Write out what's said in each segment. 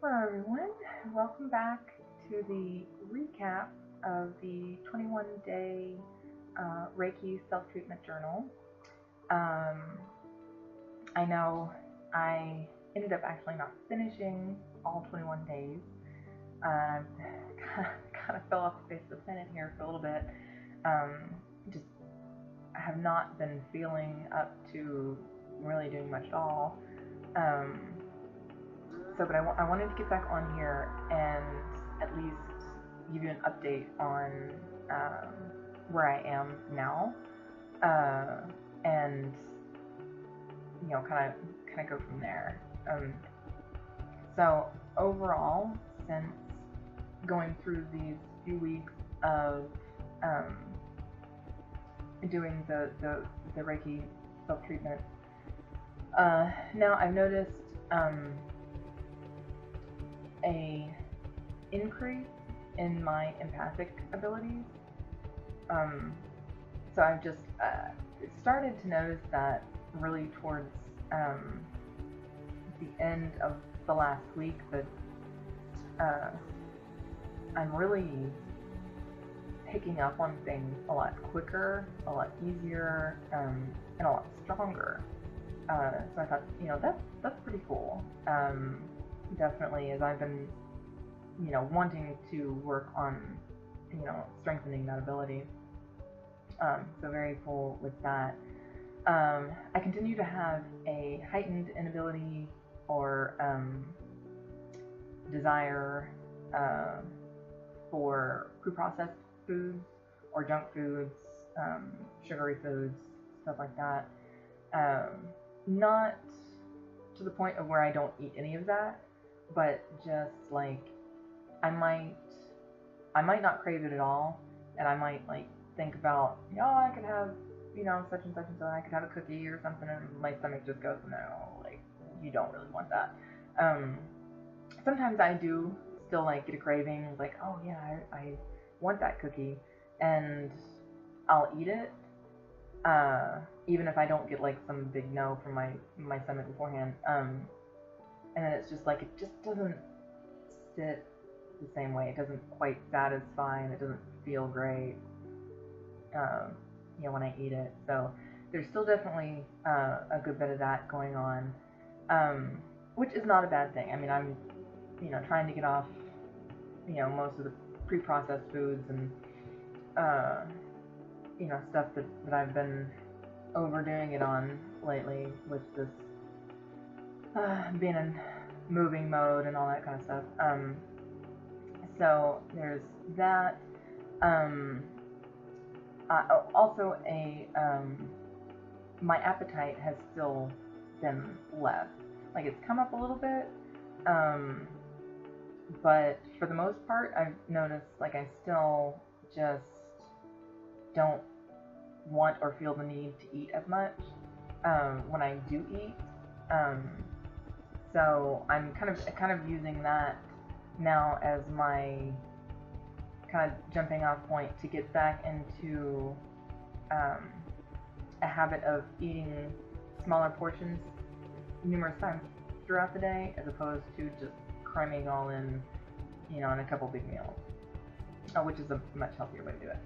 Hello everyone, welcome back to the recap of the 21-day Reiki self-treatment journal. I know I ended up actually not finishing all 21 days. I kind of fell off the face of the planet here for a little bit. Just have not been feeling up to really doing much at all. But I wanted to get back on here and at least give you an update on where I am now, and kind of go from there. So overall, since going through these few weeks of doing the Reiki self-treatment, now I've noticed a increase in my empathic abilities. So I've just started to notice that really towards the end of the last week that I'm really picking up on things a lot quicker, a lot easier, and a lot stronger. So I thought, that's pretty cool. Definitely, as I've been, wanting to work on, strengthening that ability. So very cool with that. I continue to have a heightened inability or desire for pre-processed foods or junk foods, sugary foods, stuff like that. Not to the point of where I don't eat any of that, but just like I might not crave it at all, and I might like think about, I could have, such and such and so, I could have a cookie or something, and my stomach just goes, no, like, you don't really want that. Sometimes I do still like get a craving, like, oh yeah, I want that cookie, and I'll eat it, even if I don't get like some big no from my stomach beforehand. And then it's just like, it just doesn't sit the same way. It doesn't quite satisfy, and it doesn't feel great, when I eat it. So there's still definitely a good bit of that going on, which is not a bad thing. I mean, I'm, trying to get off, most of the pre-processed foods and, stuff that I've been overdoing it on lately with this being in moving mode and all that kind of stuff. So there's that. Also, my appetite has still been less. Like, it's come up a little bit, but for the most part, I've noticed like I still just don't want or feel the need to eat as much when I do eat. So I'm kind of using that now as my kind of jumping off point to get back into a habit of eating smaller portions numerous times throughout the day, as opposed to just cramming all in, in a couple big meals, which is a much healthier way to do it.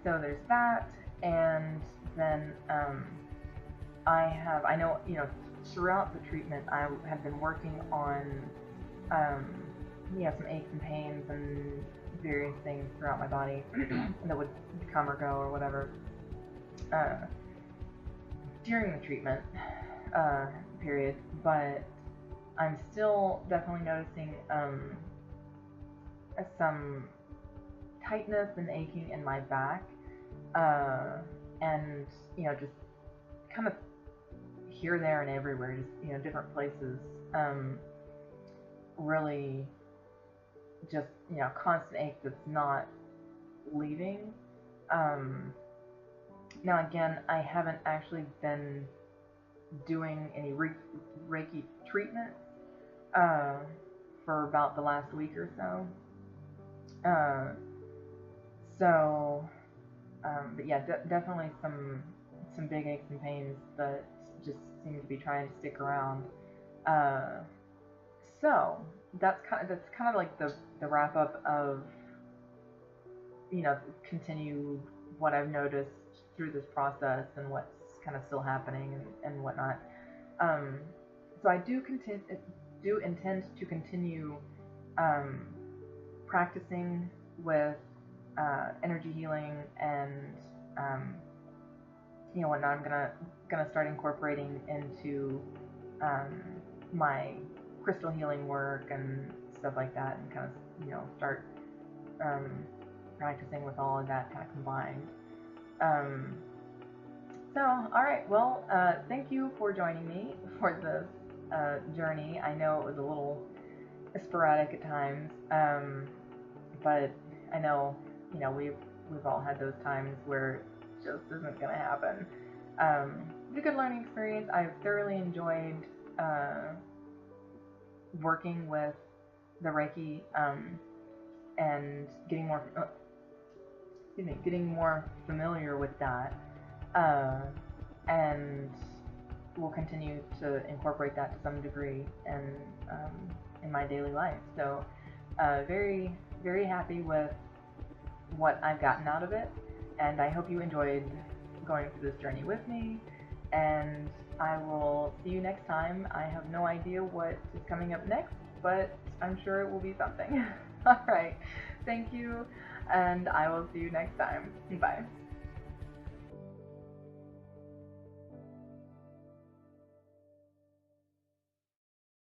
So there's that, and then I know, throughout the treatment, I have been working on, some aches and pains and various things throughout my body that would come or go or whatever during the treatment period, but I'm still definitely noticing some tightness and aching in my back, and just kind of here, there, and everywhere, just different places, really just constant ache that's not leaving. Now again, I haven't actually been doing any Reiki treatment for about the last week or so. But yeah, definitely some big aches and pains that just seem to be trying to stick around. So that's kind of like the wrap up of, continue what I've noticed through this process and what's kind of still happening and whatnot. So I do intend to continue practicing with energy healing and whatnot. I'm gonna start incorporating into my crystal healing work and stuff like that, and kind of start practicing with all of that kind of combined. So, alright, well, thank you for joining me for this journey. I know it was a little sporadic at times, but I know, we've all had those times where it just isn't going to happen. It's a good learning experience. I've thoroughly enjoyed working with the Reiki and getting more familiar with that, and we'll continue to incorporate that to some degree in my daily life. So very, very happy with what I've gotten out of it, and I hope you enjoyed going through this journey with me, and I will see you next time. I have no idea what is coming up next, but I'm sure it will be something. Alright, thank you, and I will see you next time. Bye.